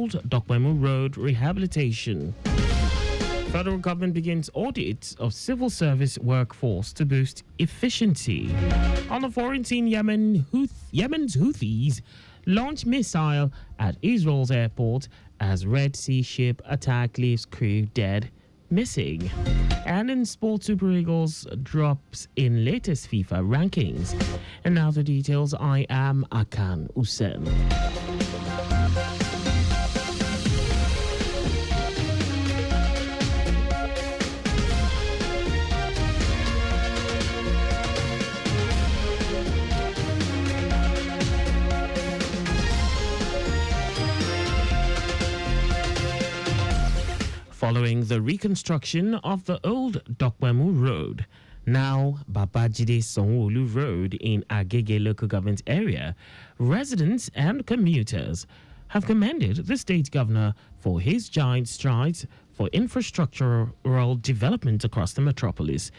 Dokwemu Road rehabilitation. Federal government begins audit of civil service workforce to boost efficiency. On the foreign scene, Yemen's Houthis launch missile at Israel's airport as Red Sea ship attack leaves crew dead, missing. And in sports, Super Eagles drops in latest FIFA rankings. And now the details. I am Akan Usen. Following the reconstruction of the old Dokwemu Road, now Babajide Sanwo-Olu Road in Agege local government area, residents and commuters have commended the state governor for his giant strides for infrastructural development across the metropolis.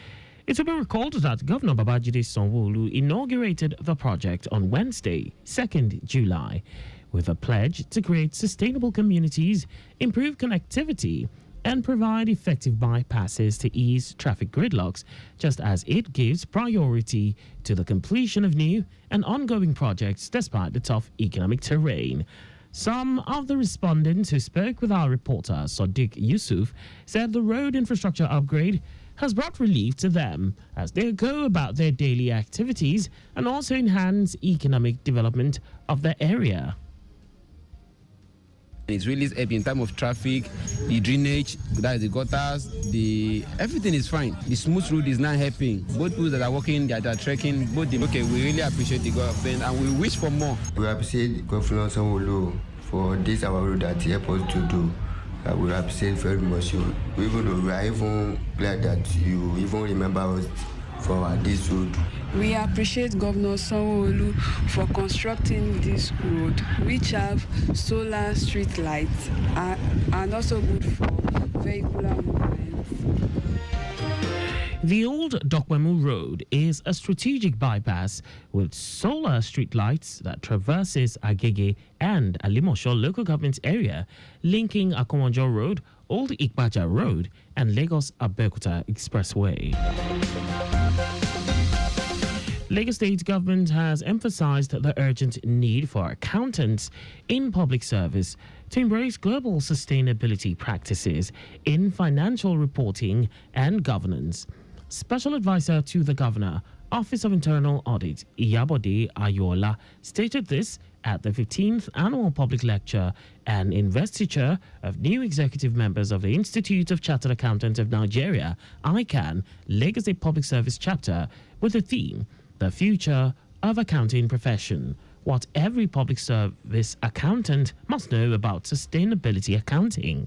It will be recalled that Governor Babajide Sanwo-Olu inaugurated the project on Wednesday, 2nd July, with a pledge to create sustainable communities, improve connectivity, and provide effective bypasses to ease traffic gridlocks, just as it gives priority to the completion of new and ongoing projects despite the tough economic terrain. Some of the respondents who spoke with our reporter, Sadiq Yusuf, said the road infrastructure upgrade has brought relief to them as they go about their daily activities and also enhance economic development of the area. It's really helping in terms of traffic, the drainage, that is the gutters, everything is fine. The smooth road is not helping. Both people that are working, that are trekking, we really appreciate the government and we wish for more. We appreciate Governor Sanwo-Olu for this our road that he helped us to do. We appreciate very much. Even though we are even glad that you even remember us for this road. We appreciate Governor Sanwo-Olu for constructing this road, which have solar street lights and also good for vehicular movements. The old Dokwemu Road is a strategic bypass with solar street lights that traverses Agege and Alimosho local government area, linking Akomonjo Road, Old Ikpaja Road, and Lagos-Abeokuta Expressway. Lagos State government has emphasized the urgent need for accountants in public service to embrace global sustainability practices in financial reporting and governance. Special advisor to the governor, Office of Internal Audit, Iyabode Ayola, stated this at the 15th annual public lecture and investiture of new executive members of the Institute of Chartered Accountants of Nigeria, ICANN, Lagos State Public Service Chapter, with the theme, The Future of Accounting Profession, what every public service accountant must know about sustainability accounting.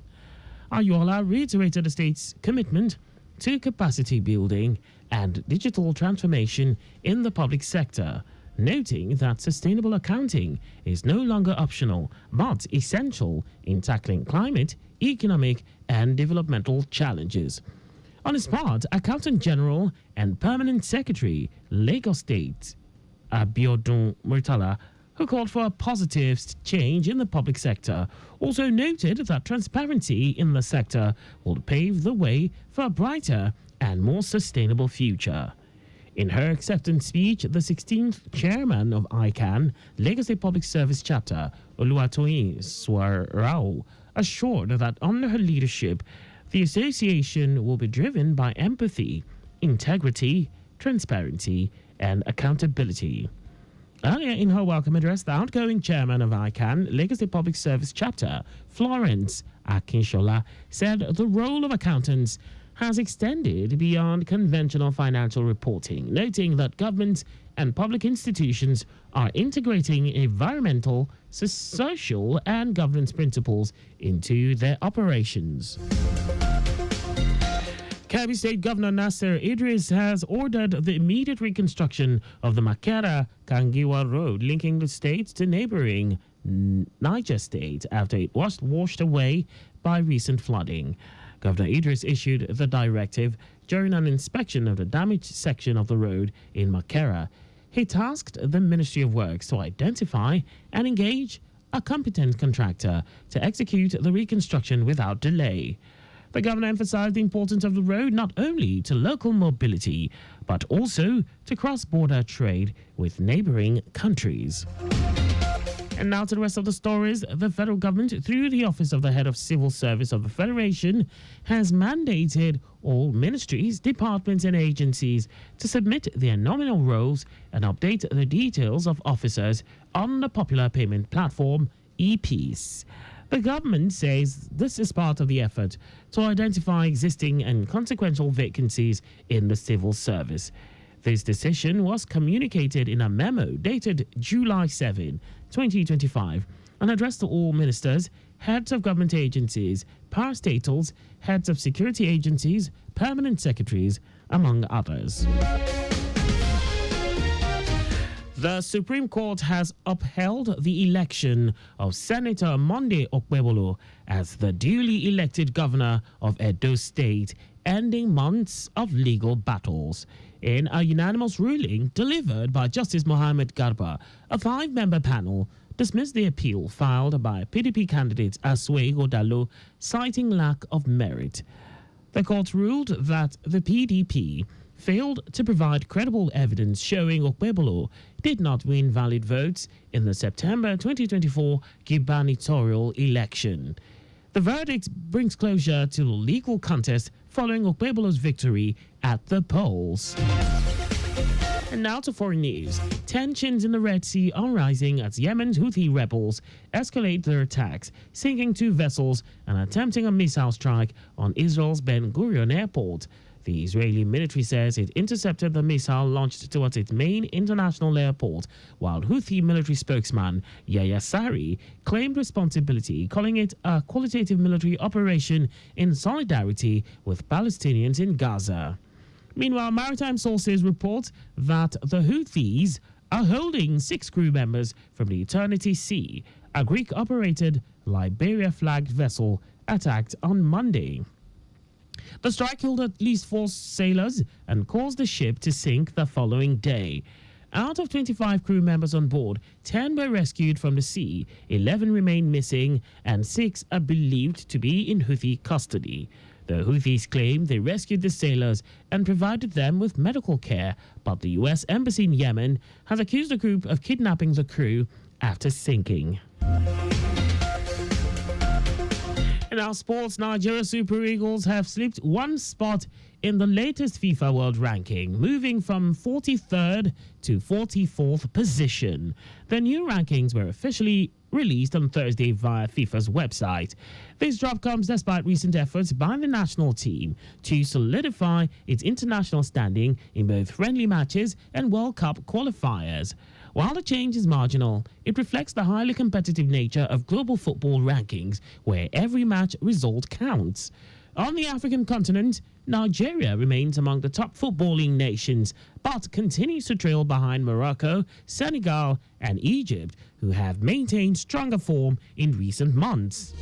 Ayola reiterated the state's commitment to capacity building and digital transformation in the public sector, noting that sustainable accounting is no longer optional but essential in tackling climate, economic, and developmental challenges. On his part, Accountant General and Permanent Secretary, Lagos State, Abiodun Murtala, who called for a positive change in the public sector, also noted that transparency in the sector will pave the way for a brighter and more sustainable future. In her acceptance speech, the 16th chairman of ICANN, Lagos State Public Service Chapter, Oluwatoyin Swarao, assured that under her leadership, the association will be driven by empathy, integrity, transparency, and accountability. Earlier in her welcome address, the outgoing chairman of ICANN, Lagos State Public Service Chapter, Florence Akinshola, said the role of accountants has extended beyond conventional financial reporting, noting that governments and public institutions are integrating environmental, social, and governance principles into their operations. Kebbi State Governor Nasser Idris has ordered the immediate reconstruction of the Makera-Kangiwa Road linking the state to neighboring Niger State after it was washed away by recent flooding. Governor Idris issued the directive during an inspection of the damaged section of the road in Makera. He tasked the Ministry of Works to identify and engage a competent contractor to execute the reconstruction without delay. The governor emphasized the importance of the road not only to local mobility, but also to cross-border trade with neighboring countries. And now to the rest of the stories. The federal government, through the Office of the Head of Civil Service of the Federation, has mandated all ministries, departments and agencies to submit their nominal roles and update the details of officers on the popular payment platform ePeace. The government says this is part of the effort to identify existing and consequential vacancies in the civil service. This decision was communicated in a memo dated July 7, 2025, and addressed to all ministers, heads of government agencies, parastatals, heads of security agencies, permanent secretaries, among others. The Supreme Court has upheld the election of Senator Monday Okpebholo as the duly elected governor of Edo State, ending months of legal battles. In a unanimous ruling delivered by Justice Mohammed Garba, a 5-member panel dismissed the appeal filed by PDP candidate Aswego Dallo, citing lack of merit. The court ruled that the PDP failed to provide credible evidence showing Okpebholo did not win valid votes in the September 2024 gubernatorial election. The verdict brings closure to the legal contest following Okpebholo's victory at the polls. And now to foreign news. Tensions in the Red Sea are rising as Yemen's Houthi rebels escalate their attacks, sinking 2 vessels and attempting a missile strike on Israel's Ben Gurion airport. The Israeli military says it intercepted the missile launched towards its main international airport, while Houthi military spokesman Yahya Sari claimed responsibility, calling it a qualitative military operation in solidarity with Palestinians in Gaza. Meanwhile, maritime sources report that the Houthis are holding 6 crew members from the Eternity Sea, a Greek-operated Liberia-flagged vessel attacked on Monday. The strike killed at least 4 sailors and caused the ship to sink the following day. Out of 25 crew members on board, 10 were rescued from the sea, 11 remain missing, and 6 are believed to be in Houthi custody. The Houthis claim they rescued the sailors and provided them with medical care, but the U.S. Embassy in Yemen has accused the group of kidnapping the crew after sinking. In our sports, Nigeria Super Eagles have slipped 1 spot in the latest FIFA World Ranking, moving from 43rd to 44th position. The new rankings were officially released on Thursday via FIFA's website. This drop comes despite recent efforts by the national team to solidify its international standing in both friendly matches and World Cup qualifiers. While the change is marginal, it reflects the highly competitive nature of global football rankings, where every match result counts. On the African continent, Nigeria remains among the top footballing nations, but continues to trail behind Morocco, Senegal, and Egypt, who have maintained stronger form in recent months.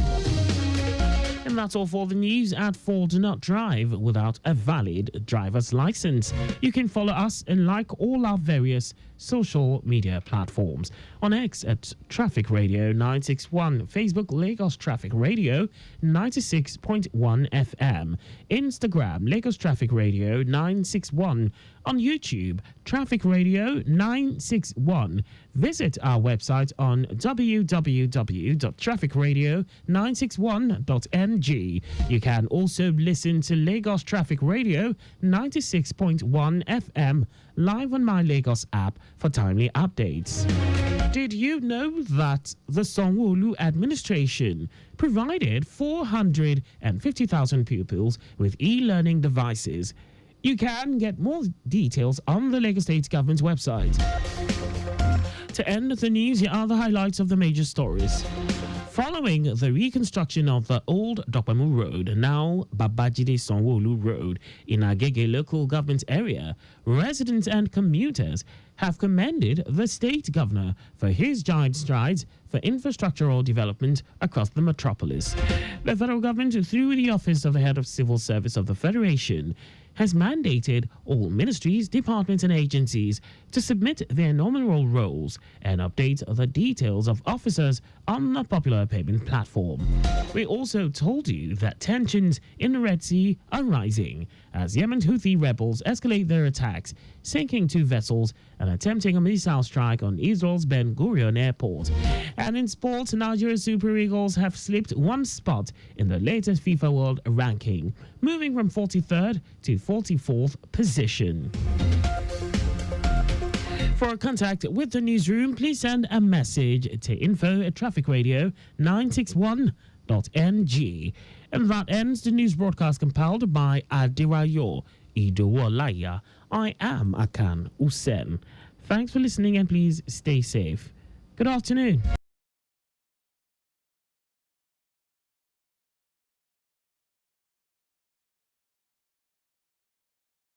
And that's all for the news at 4. Do not drive without a valid driver's license. You can follow us and like all our various social media platforms. On X at Traffic Radio 961, Facebook Lagos Traffic Radio 96.1 FM, Instagram Lagos Traffic Radio 961, on YouTube Traffic Radio 961. Visit our website on www.trafficradio961.ng. You can also listen to Lagos Traffic Radio 96.1 FM live on My Lagos app for timely updates. Did you know that the Sanwo-Olu administration provided 450,000 pupils with e-learning devices? You can get more details on the Lagos State government's website. To end the news, here are the highlights of the major stories. Following the reconstruction of the old Dokpamu Road, now Babajide Sanwo-Olu Road, in Agege local government area, residents and commuters have commended the state governor for his giant strides for infrastructural development across the metropolis. The federal government, through the Office of the Head of Civil Service of the Federation, has mandated all ministries, departments, and agencies to submit their nominal roles and update the details of officers on a popular payment platform. We also told you that tensions in the Red Sea are rising as Yemen's Houthi rebels escalate their attacks, sinking 2 vessels and attempting a missile strike on Israel's Ben Gurion airport. And in sports, Nigeria's Super Eagles have slipped 1 spot in the latest FIFA World Ranking, moving from 43rd to 44th position. For contact with the newsroom, please send a message to info@trafficradio961.ng. And that ends the news broadcast compiled by Adirayo Idowolaya. I am Akan Usen. Thanks for listening and please stay safe. Good afternoon.